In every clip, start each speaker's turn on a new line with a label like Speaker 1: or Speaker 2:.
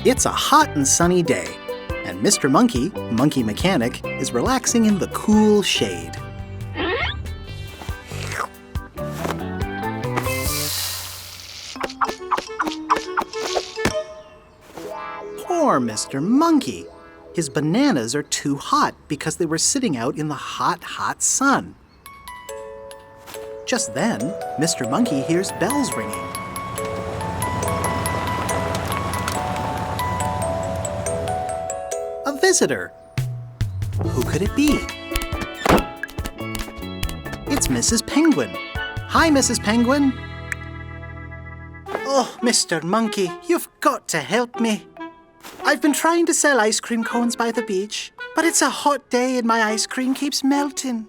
Speaker 1: It's a hot and sunny day, and Mr. Monkey, Monkey Mechanic, is relaxing in the cool shade. Poor Mr. Monkey. His bananas are too hot because they were sitting out in the hot, hot sun. Just then, Mr. Monkey hears bells ringing. A visitor. Who could it be? It's Mrs. Penguin. Hi, Mrs. Penguin. Oh, Mr. Monkey, you've got to help me. I've been trying to sell ice cream cones by the beach, but it's a hot day and my ice cream keeps melting.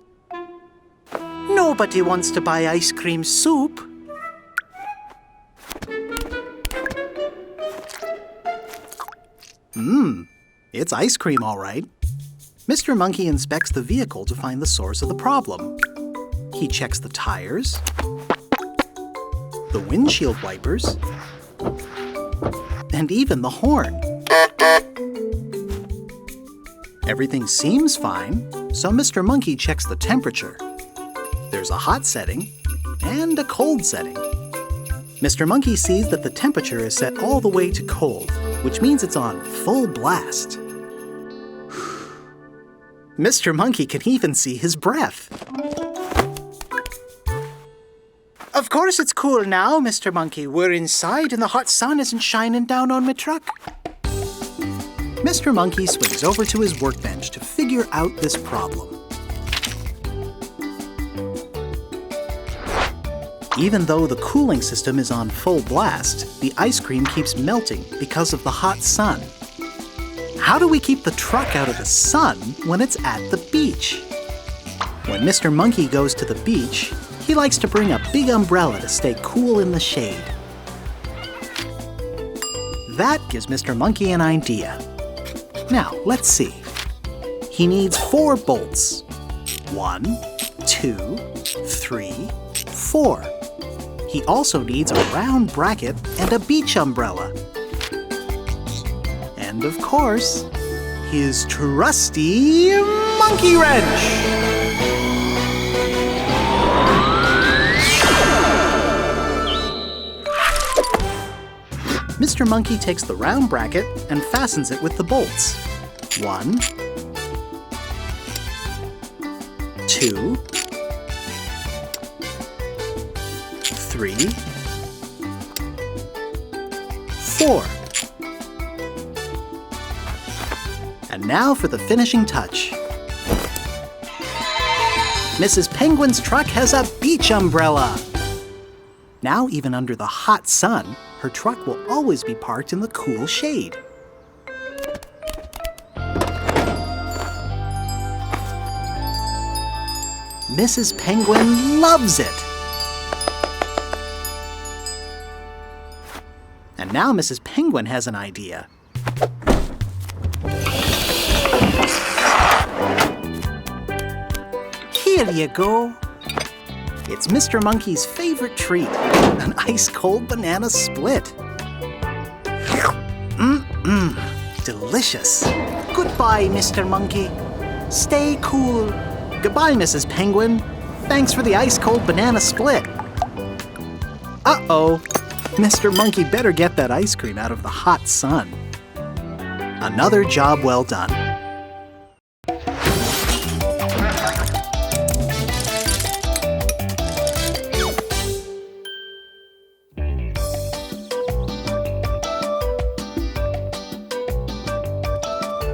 Speaker 1: Nobody wants to buy ice cream soup. It's ice cream, all right. Mr. Monkey inspects the vehicle to find the source of the problem. He checks the tires, the windshield wipers, and even the horn. Everything seems fine, so Mr. Monkey checks the temperature. There's a hot setting and a cold setting. Mr. Monkey sees that the temperature is set all the way to cold, which means it's on full blast. Mr. Monkey can even see his breath. Of course it's cool now, Mr. Monkey. We're inside and the hot sun isn't shining down on my truck. Mr. Monkey swings over to his workbench to figure out this problem. Even though the cooling system is on full blast, the ice cream keeps melting because of the hot sun. How do we keep the truck out of the sun when it's at the beach? When Mr. Monkey goes to the beach, he likes to bring a big umbrella to stay cool in the shade. That gives Mr. Monkey an idea. Now, let's see. He needs 4 bolts. 1, 2, 3, 4. He also needs a round bracket and a beach umbrella. And of course, his trusty monkey wrench! Mr. Monkey takes the round bracket and fastens it with the bolts. 1, 2, 3, 4. And now for the finishing touch. Mrs. Penguin's truck has a beach umbrella. Now, even under the hot sun, her truck will always be parked in the cool shade. Mrs. Penguin loves it. And now Mrs. Penguin has an idea. Here you go. It's Mr. Monkey's favorite treat, an ice-cold banana split. Delicious. Goodbye, Mr. Monkey. Stay cool. Goodbye, Mrs. Penguin. Thanks for the ice-cold banana split. Uh-oh. Mr. Monkey better get that ice cream out of the hot sun. Another job well done.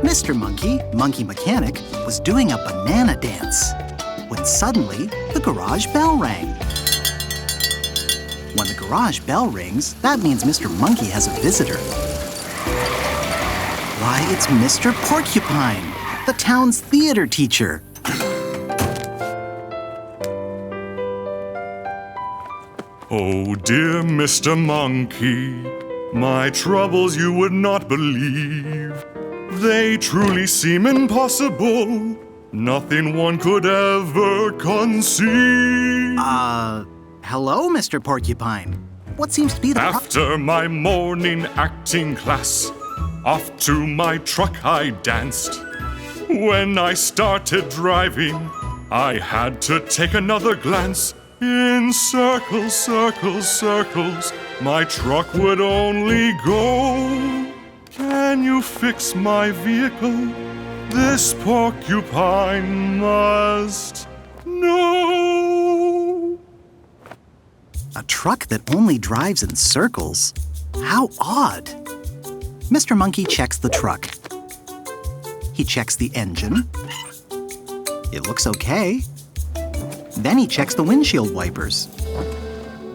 Speaker 1: Mr. Monkey, Monkey Mechanic, was doing a banana dance when suddenly the garage bell rang. When the garage bell rings, that means Mr. Monkey has a visitor. Why, it's Mr. Porcupine, the town's theater teacher.
Speaker 2: Oh dear Mr. Monkey, my troubles you would not believe. They truly seem impossible, nothing one could ever conceive.
Speaker 1: Hello, Mr. Porcupine. What seems to be the
Speaker 2: After my morning acting class, off to my truck I danced. When I started driving, I had to take another glance. In circles, circles, circles, my truck would only go. Can you fix my vehicle? This porcupine must know.
Speaker 1: A truck that only drives in circles? How odd. Mr. Monkey checks the truck. He checks the engine. It looks okay. Then he checks the windshield wipers.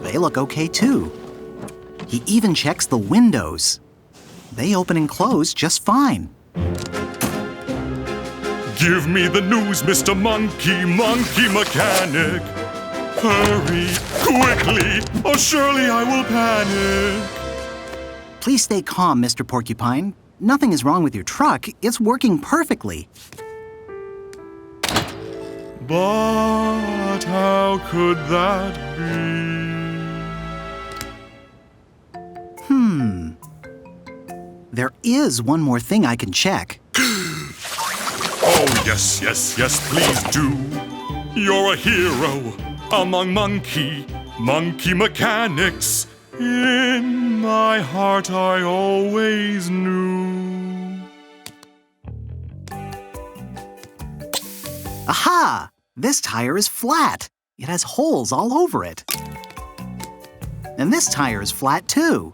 Speaker 1: They look okay too. He even checks the windows. They open and close just fine.
Speaker 2: Give me the news, Mr. Monkey, monkey mechanic. Hurry, quickly, or surely I will panic.
Speaker 1: Please stay calm, Mr. Porcupine. Nothing is wrong with your truck. It's working perfectly.
Speaker 2: But how could that be?
Speaker 1: There is one more thing I can check.
Speaker 2: Oh, yes, yes, yes, please do. You're a hero among monkey mechanics. In my heart I always knew.
Speaker 1: Aha! This tire is flat. It has holes all over it. And this tire is flat too.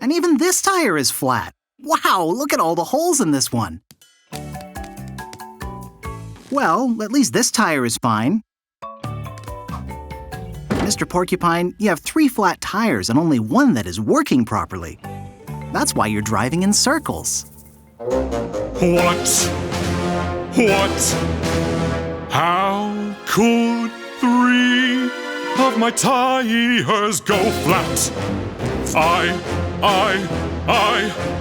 Speaker 1: And even this tire is flat. Wow, look at all the holes in this one. Well, at least this tire is fine. Mr. Porcupine, you have 3 flat tires and only one that is working properly. That's why you're driving in circles.
Speaker 2: What? How could 3 of my tires go flat?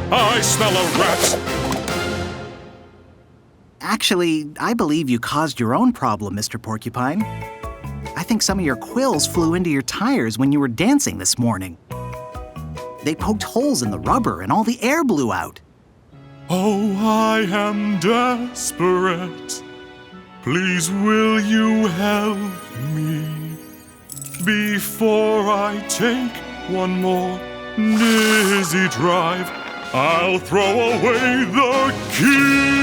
Speaker 2: I smell a rat.
Speaker 1: Actually, I believe you caused your own problem, Mr. Porcupine. I think some of your quills flew into your tires when you were dancing this morning. They poked holes in the rubber and all the air blew out.
Speaker 2: Oh, I am desperate. Please will you help me before I take one more dizzy drive? I'll throw away the key.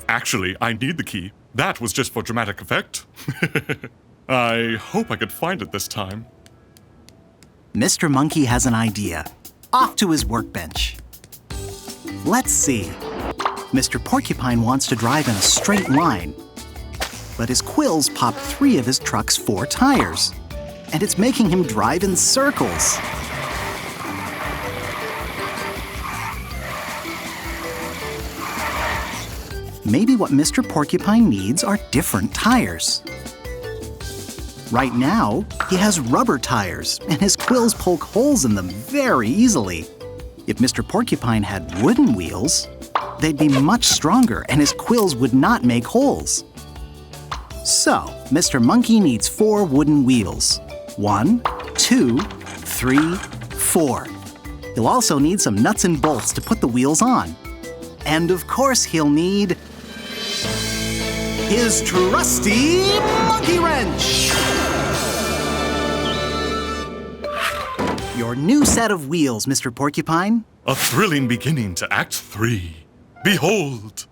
Speaker 2: Actually, I need the key. That was just for dramatic effect. I hope I could find it this time.
Speaker 1: Mr. Monkey has an idea. Off to his workbench. Let's see. Mr. Porcupine wants to drive in a straight line, but his quills popped 3 of his truck's 4 tires, and it's making him drive in circles. Maybe what Mr. Porcupine needs are different tires. Right now, he has rubber tires, and his quills poke holes in them very easily. If Mr. Porcupine had wooden wheels, they'd be much stronger and his quills would not make holes. So, Mr. Monkey needs 4 wooden wheels. 1, 2, 3, 4. He'll also need some nuts and bolts to put the wheels on. And of course he'll need his trusty monkey wrench! Your new set of wheels, Mr. Porcupine.
Speaker 2: A thrilling beginning to Act 3. Behold!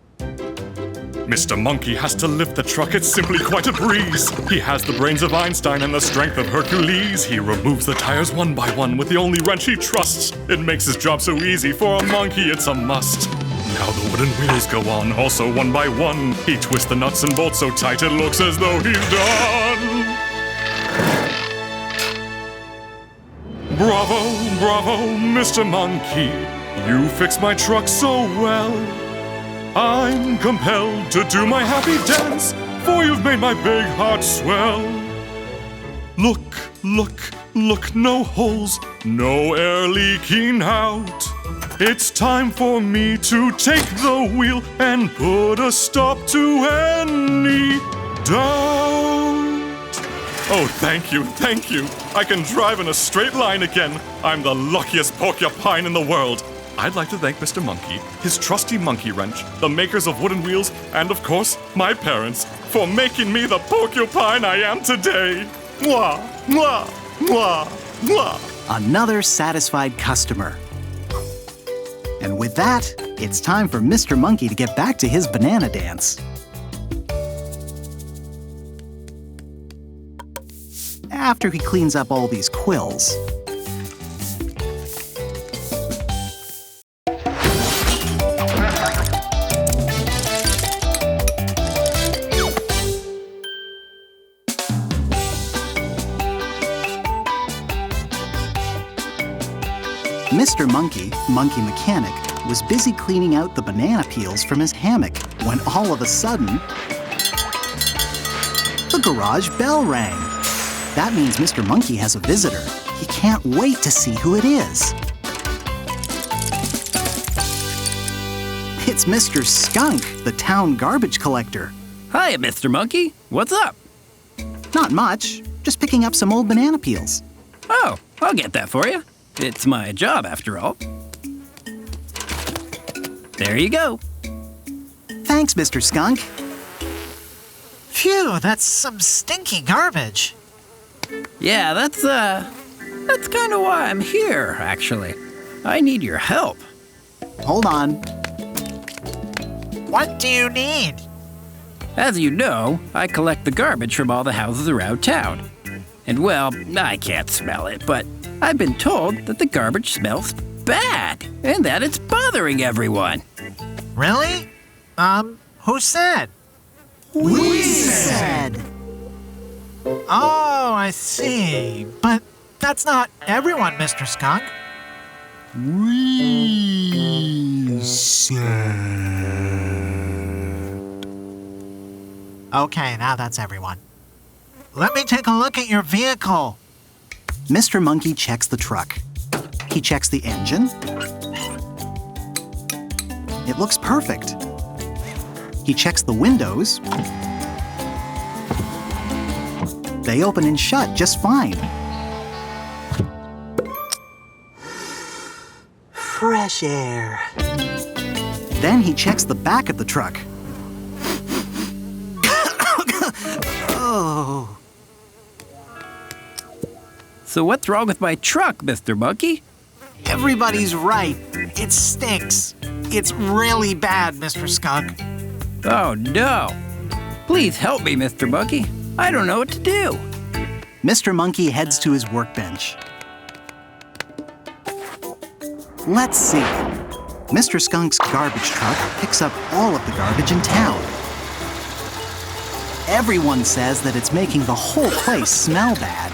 Speaker 2: Mr. Monkey has to lift the truck, it's simply quite a breeze. He has the brains of Einstein and the strength of Hercules. He removes the tires one by one with the only wrench he trusts. It makes his job so easy, for a monkey it's a must. Now the wooden wheels go on, also one by one. He twists the nuts and bolts so tight it looks as though he's done. Bravo, bravo, Mr. Monkey. You fix my truck so well. I'm compelled to do my happy dance, for you've made my big heart swell. Look, look, look, no holes, no air leaking out. It's time for me to take the wheel and put a stop to any doubt. Oh, thank you, thank you. I can drive in a straight line again. I'm the luckiest porcupine in the world. I'd like to thank Mr. Monkey, his trusty monkey wrench, the makers of wooden wheels, and of course, my parents, for making me the porcupine I am today. Mwah, mwah, mwah, mwah.
Speaker 1: Another satisfied customer. And with that, it's time for Mr. Monkey to get back to his banana dance. After he cleans up all these quills, Mr. Monkey, Monkey Mechanic, was busy cleaning out the banana peels from his hammock when all of a sudden, the garage bell rang. That means Mr. Monkey has a visitor. He can't wait to see who it is. It's Mr. Skunk, the town garbage collector.
Speaker 3: Hi, Mr. Monkey. What's up?
Speaker 1: Not much, just picking up some old banana peels.
Speaker 3: Oh, I'll get that for you. It's my job, after all. There you go.
Speaker 1: Thanks, Mr. Skunk.
Speaker 4: Phew, that's some stinky garbage.
Speaker 3: Yeah, that's kind of why I'm here, actually. I need your help.
Speaker 1: Hold on.
Speaker 4: What do you need?
Speaker 3: As you know, I collect the garbage from all the houses around town. And well, I can't smell it, but I've been told that the garbage smells bad and that it's bothering everyone.
Speaker 4: Really? Who said?
Speaker 1: We said.
Speaker 4: Oh, I see. But that's not everyone, Mr. Skunk.
Speaker 1: We said.
Speaker 4: Okay, now that's everyone. Let me take a look at your vehicle.
Speaker 1: Mr. Monkey checks the truck. He checks the engine. It looks perfect. He checks the windows. They open and shut just fine. Fresh air. Then he checks the back of the truck. Oh.
Speaker 3: So what's wrong with my truck, Mr. Monkey?
Speaker 4: Everybody's right. It stinks. It's really bad, Mr. Skunk.
Speaker 3: Oh, no. Please help me, Mr. Monkey. I don't know what to do.
Speaker 1: Mr. Monkey heads to his workbench. Let's see. Mr. Skunk's garbage truck picks up all of the garbage in town. Everyone says that it's making the whole place smell bad.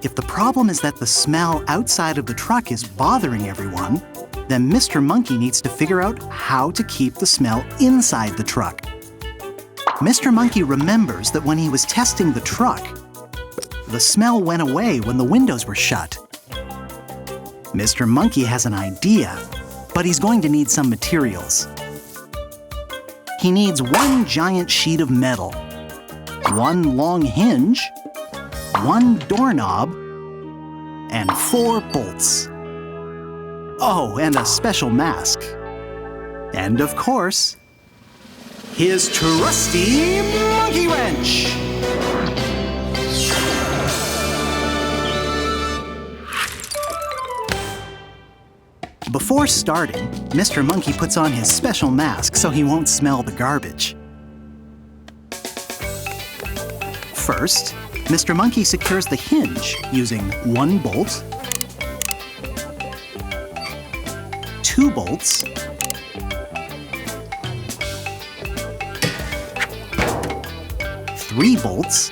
Speaker 1: If the problem is that the smell outside of the truck is bothering everyone, then Mr. Monkey needs to figure out how to keep the smell inside the truck. Mr. Monkey remembers that when he was testing the truck, the smell went away when the windows were shut. Mr. Monkey has an idea, but he's going to need some materials. He needs one giant sheet of metal, one long hinge, one doorknob, and 4 bolts. Oh, and a special mask. And of course, his trusty monkey wrench. Before starting, Mr. Monkey puts on his special mask so he won't smell the garbage. First, Mr. Monkey secures the hinge using 1 bolt, 2 bolts, 3 bolts,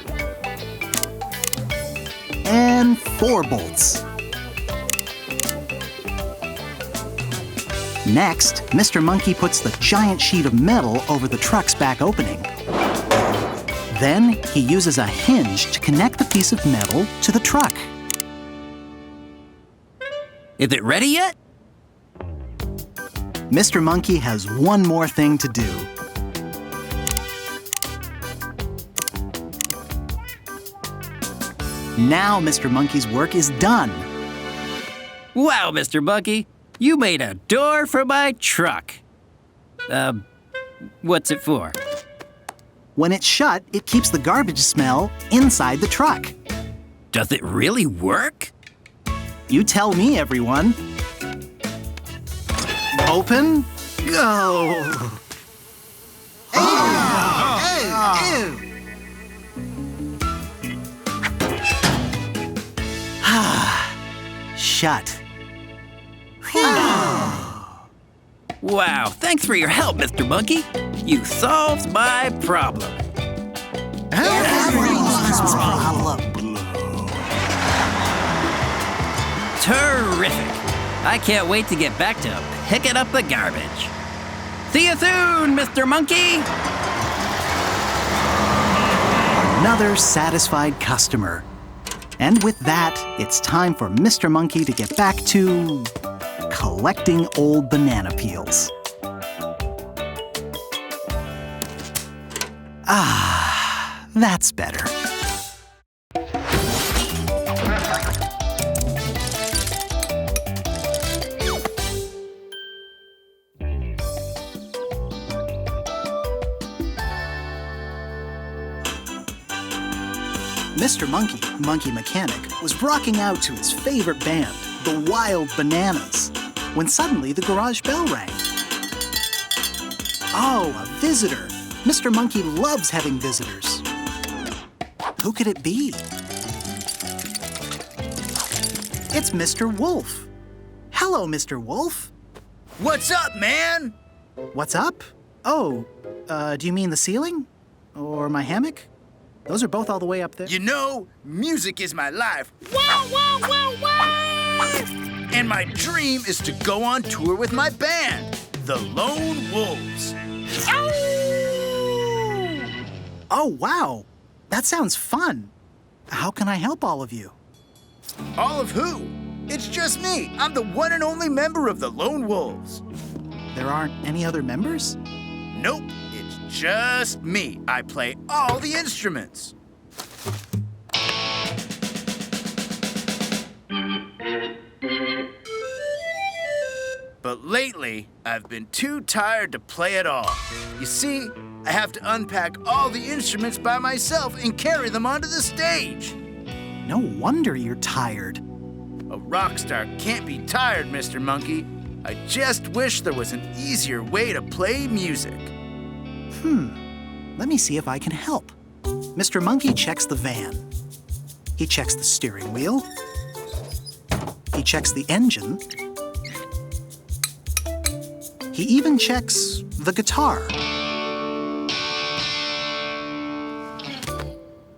Speaker 1: and 4 bolts. Next, Mr. Monkey puts the giant sheet of metal over the truck's back opening. Then, he uses a hinge to connect the piece of metal to the truck.
Speaker 3: Is it ready yet?
Speaker 1: Mr. Monkey has one more thing to do. Now Mr. Monkey's work is done.
Speaker 3: Wow, Mr. Monkey, you made a door for my truck. What's it for?
Speaker 1: When it's shut, it keeps the garbage smell inside the truck.
Speaker 3: Does it really work?
Speaker 1: You tell me, everyone. Open, go. Shut.
Speaker 3: Wow, thanks for your help, Mr. Monkey. You solved my problem.
Speaker 1: Everyone's problem.
Speaker 3: Terrific. I can't wait to get back to picking up the garbage. See you soon, Mr. Monkey.
Speaker 1: Another satisfied customer. And with that, it's time for Mr. Monkey to get back to collecting old banana peels. Ah, that's better. Mr. Monkey, Monkey Mechanic, was rocking out to his favorite band, the Wild Bananas, when suddenly the garage bell rang. Oh, a visitor. Mr. Monkey loves having visitors. Who could it be? It's Mr. Wolf. Hello, Mr. Wolf.
Speaker 5: What's up, man?
Speaker 1: What's up? Oh, do you mean the ceiling? Or my hammock? Those are both all the way up there.
Speaker 5: You know, music is my life. Wow, wow, wow, wow! And my dream is to go on tour with my band, the Lone Wolves. Ow!
Speaker 1: Oh, wow. That sounds fun. How can I help all of you?
Speaker 5: All of who? It's just me. I'm the one and only member of the Lone Wolves.
Speaker 1: There aren't any other members?
Speaker 5: Nope, it's just me. I play all the instruments. But lately, I've been too tired to play at all. You see, I have to unpack all the instruments by myself and carry them onto the stage.
Speaker 1: No wonder you're tired.
Speaker 5: A rock star can't be tired, Mr. Monkey. I just wish there was an easier way to play music.
Speaker 1: Let me see if I can help. Mr. Monkey checks the van. He checks the steering wheel. He checks the engine. He even checks the guitar.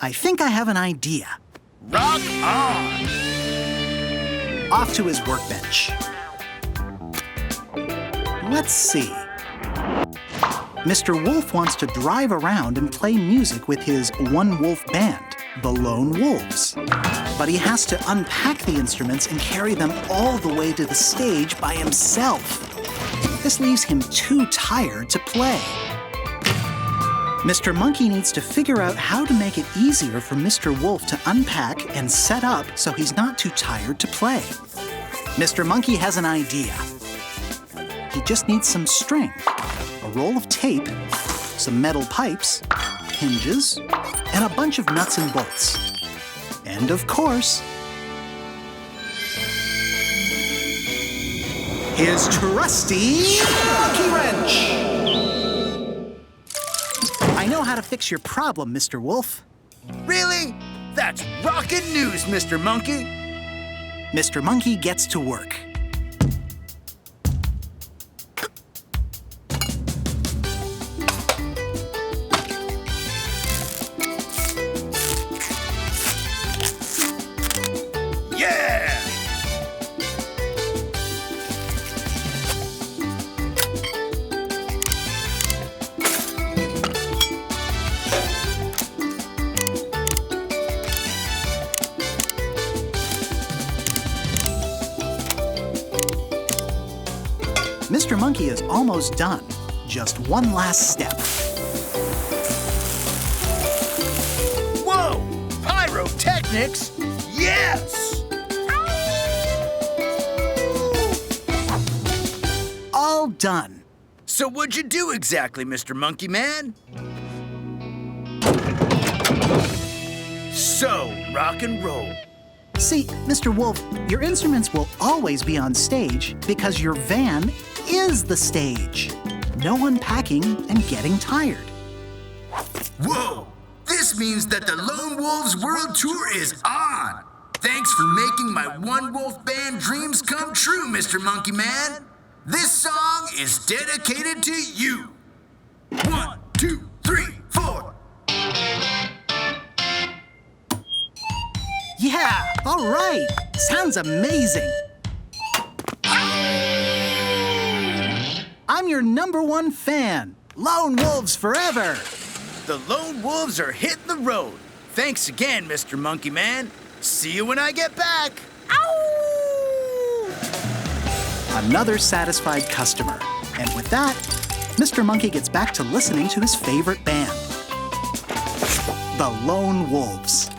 Speaker 1: I think I have an idea.
Speaker 5: Rock on!
Speaker 1: Off to his workbench. Let's see. Mr. Wolf wants to drive around and play music with his one-wolf band, the Lone Wolves. But he has to unpack the instruments and carry them all the way to the stage by himself. This leaves him too tired to play. Mr. Monkey needs to figure out how to make it easier for Mr. Wolf to unpack and set up so he's not too tired to play. Mr. Monkey has an idea. He just needs some string, a roll of tape, some metal pipes, hinges, and a bunch of nuts and bolts. And of course, his trusty monkey wrench. I know how to fix your problem, Mr. Wolf.
Speaker 5: Really? That's rockin' news, Mr. Monkey.
Speaker 1: Mr. Monkey gets to work.
Speaker 5: Yeah!
Speaker 1: Mr. Monkey is almost done. Just one last step.
Speaker 5: Whoa! Pyrotechnics? Yes!
Speaker 1: All done.
Speaker 5: So what'd you do exactly, Mr. Monkey Man? So, rock and roll.
Speaker 1: See, Mr. Wolf, your instruments will always be on stage because your van is the stage. No unpacking and getting tired.
Speaker 5: Whoa! This means that the Lone Wolves World Tour is on! Thanks for making my One Wolf Band dreams come true, Mr. Monkey Man! This song is dedicated to you! 1, 2, 3, 4!
Speaker 1: Yeah, all right. Sounds amazing. I'm your #1 fan. Lone Wolves forever.
Speaker 5: The Lone Wolves are hitting the road. Thanks again, Mr. Monkey Man. See you when I get back. Ow!
Speaker 1: Another satisfied customer. And with that, Mr. Monkey gets back to listening to his favorite band, the Lone Wolves.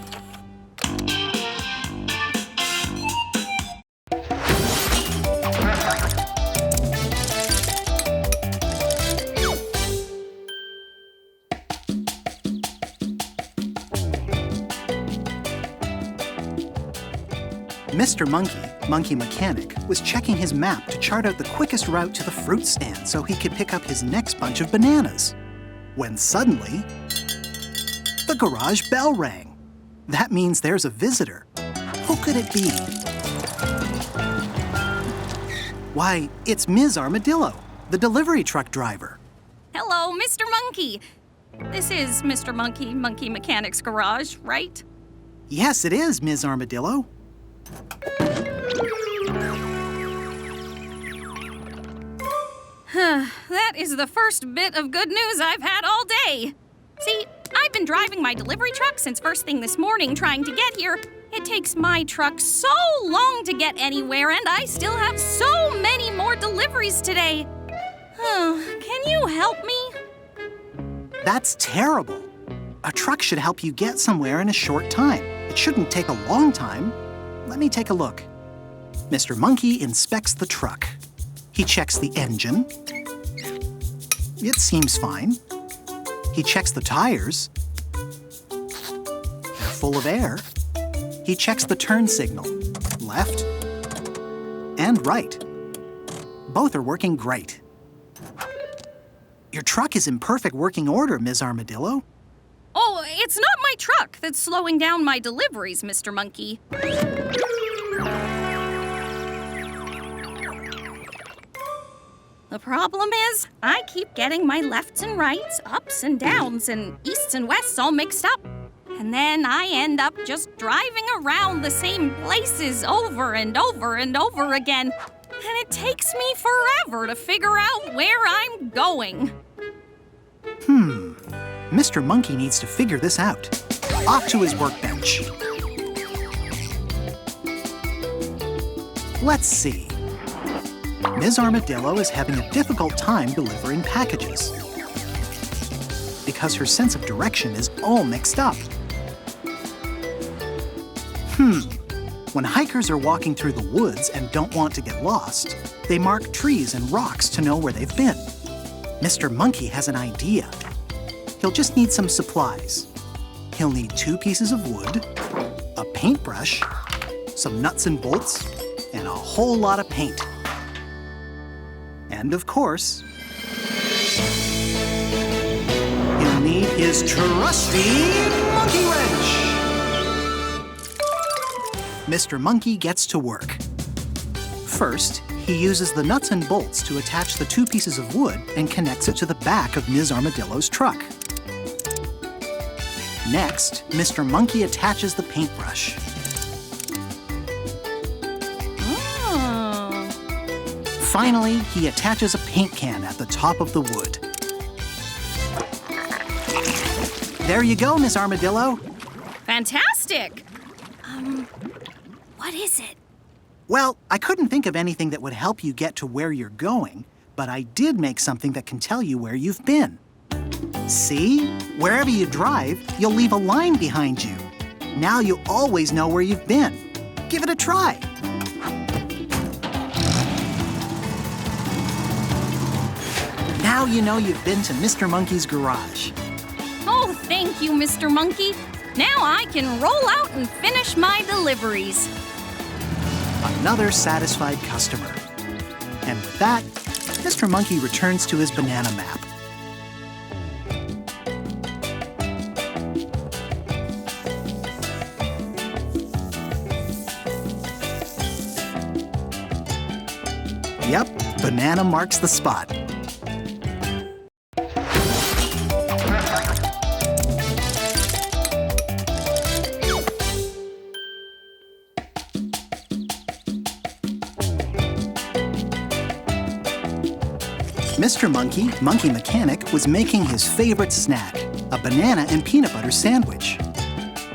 Speaker 1: Mr. Monkey, Monkey Mechanic, was checking his map to chart out the quickest route to the fruit stand so he could pick up his next bunch of bananas. When suddenly, the garage bell rang. That means there's a visitor. Who could it be? Why, it's Ms. Armadillo, the delivery truck driver.
Speaker 6: Hello, Mr. Monkey. This is Mr. Monkey, Monkey Mechanic's garage, right?
Speaker 1: Yes, it is, Ms. Armadillo.
Speaker 6: That is the first bit of good news I've had all day. See, I've been driving my delivery truck since first thing this morning trying to get here. It takes my truck so long to get anywhere, and I still have so many more deliveries today. Can you help me?
Speaker 1: That's terrible. A truck should help you get somewhere in a short time. It shouldn't take a long time. Let me take a look. Mr. Monkey inspects the truck. He checks the engine. It seems fine. He checks the tires. They're full of air. He checks the turn signal, left and right. Both are working great. Your truck is in perfect working order, Ms. Armadillo.
Speaker 6: Oh, it's not my truck that's slowing down my deliveries, Mr. Monkey. The problem is, I keep getting my lefts and rights, ups and downs, and easts and wests all mixed up. And then I end up just driving around the same places over and over and over again. And it takes me forever to figure out where I'm going.
Speaker 1: Mr. Monkey needs to figure this out. Off to his workbench. Let's see. Ms. Armadillo is having a difficult time delivering packages because her sense of direction is all mixed up. When hikers are walking through the woods and don't want to get lost, they mark trees and rocks to know where they've been. Mr. Monkey has an idea. He'll just need some supplies. He'll need 2 pieces of wood, a paintbrush, some nuts and bolts, and a whole lot of paint. And of course, he'll need his trusty monkey wrench. Mr. Monkey gets to work. First, he uses the nuts and bolts to attach the 2 pieces of wood and connects it to the back of Ms. Armadillo's truck. Next, Mr. Monkey attaches the paintbrush. Finally, he attaches a paint can at the top of the wood. There you go, Miss Armadillo.
Speaker 6: Fantastic! What is it?
Speaker 1: Well, I couldn't think of anything that would help you get to where you're going, but I did make something that can tell you where you've been. See? Wherever you drive, you'll leave a line behind you. Now you always know where you've been. Give it a try. Now you know you've been to Mr. Monkey's garage.
Speaker 6: Oh, thank you, Mr. Monkey. Now I can roll out and finish my deliveries.
Speaker 1: Another satisfied customer. And with that, Mr. Monkey returns to his banana map. Yep, banana marks the spot. Mr. Monkey, Monkey Mechanic, was making his favorite snack, a banana and peanut butter sandwich,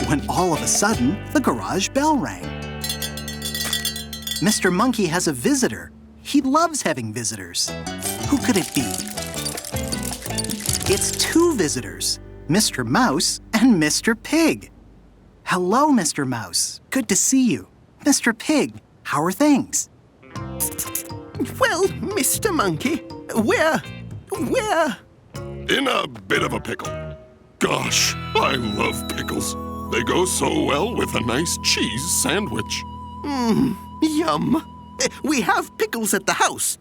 Speaker 1: when all of a sudden, the garage bell rang. Mr. Monkey has a visitor. He loves having visitors. Who could it be? It's two visitors, Mr. Mouse and Mr. Pig. Hello, Mr. Mouse. Good to see you. Mr. Pig, how are things?
Speaker 7: Well, Mr. Monkey, we're...
Speaker 8: In a bit of a pickle. Gosh, I love pickles. They go so well with a nice cheese sandwich.
Speaker 7: Yum. We have pickles at the house.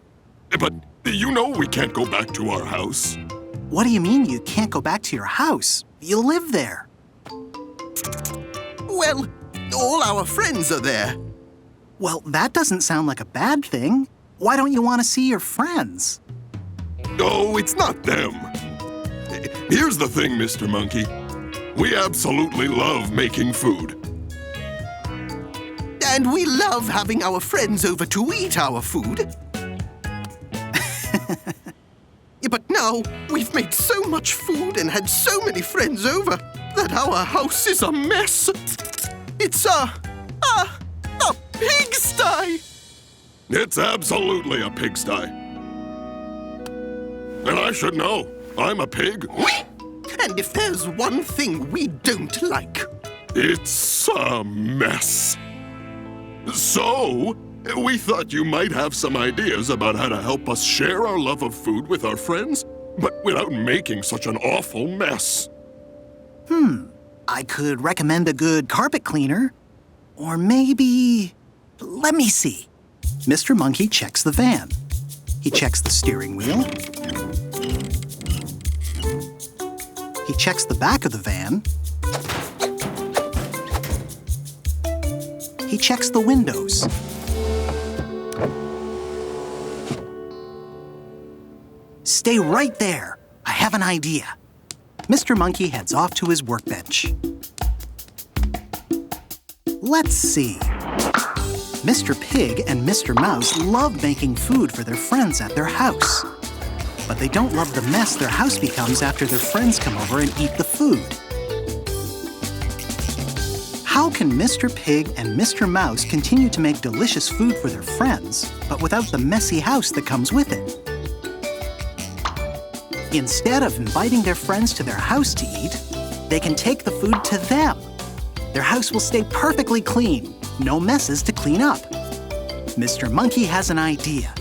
Speaker 8: But you know we can't go back to our house.
Speaker 1: What do you mean you can't go back to your house? You live there.
Speaker 7: Well, all our friends are there.
Speaker 1: Well, that doesn't sound like a bad thing. Why don't you want to see your friends?
Speaker 8: Oh, it's not them. Here's the thing, Mr. Monkey. We absolutely love making food.
Speaker 7: And we love having our friends over to eat our food. But now, we've made so much food and had so many friends over that our house is a mess. It's a pigsty!
Speaker 8: It's absolutely a pigsty. And I should know. I'm a pig.
Speaker 7: And if there's one thing we don't like...
Speaker 8: It's a mess. So, we thought you might have some ideas about how to help us share our love of food with our friends, but without making such an awful mess.
Speaker 1: I could recommend a good carpet cleaner. Or maybe... Let me see. Mr. Monkey checks the van. He checks the steering wheel. He checks the back of the van. He checks the windows. Stay right there. I have an idea. Mr. Monkey heads off to his workbench. Let's see. Mr. Pig and Mr. Mouse love making food for their friends at their house. But they don't love the mess their house becomes after their friends come over and eat the food. How can Mr. Pig and Mr. Mouse continue to make delicious food for their friends, but without the messy house that comes with it? Instead of inviting their friends to their house to eat, they can take the food to them. Their house will stay perfectly clean, no messes to clean up. Mr. Monkey has an idea,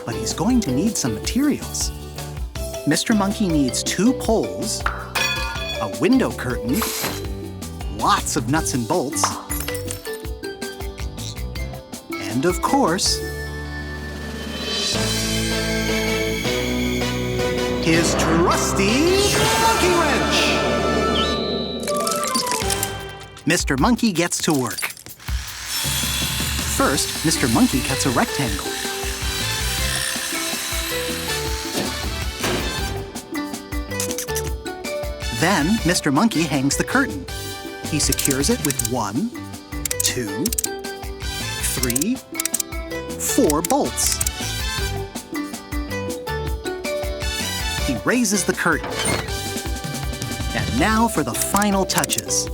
Speaker 1: but he's going to need some materials. Mr. Monkey needs 2 poles, a window curtain, lots of nuts and bolts, and of course, his trusty monkey wrench. Mr. Monkey gets to work. First, Mr. Monkey cuts a rectangle. Then, Mr. Monkey hangs the curtain. He secures it with 1, 2, 3, 4 bolts. He raises the curtain. And now for the final touches.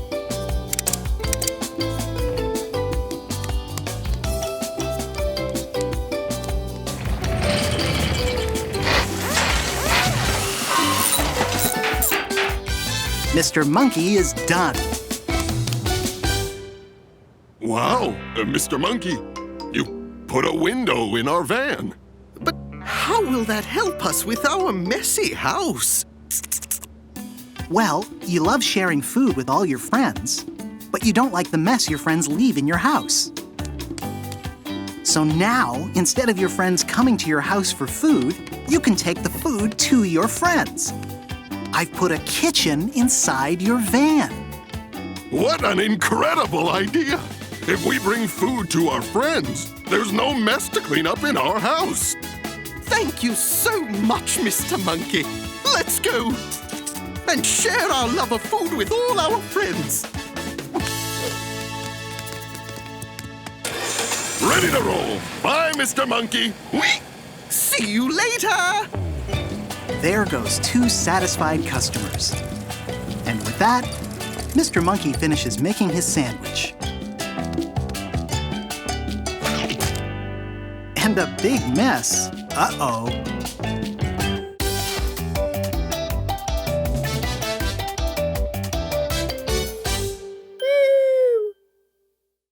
Speaker 1: Mr. Monkey is done.
Speaker 8: Wow, Mr. Monkey, you put a window in our van.
Speaker 7: But how will that help us with our messy house?
Speaker 1: Well, you love sharing food with all your friends, but you don't like the mess your friends leave in your house. So now, instead of your friends coming to your house for food, you can take the food to your friends. I've put a kitchen inside your van.
Speaker 8: What an incredible idea! If we bring food to our friends, there's no mess to clean up in our house.
Speaker 7: Thank you so much, Mr. Monkey. Let's go and share our love of food with all our friends.
Speaker 8: Ready to roll. Bye, Mr. Monkey. Whee!
Speaker 7: See you later.
Speaker 1: There goes 2 satisfied customers. And with that, Mr. Monkey finishes making his sandwich. And a big mess. Uh-oh.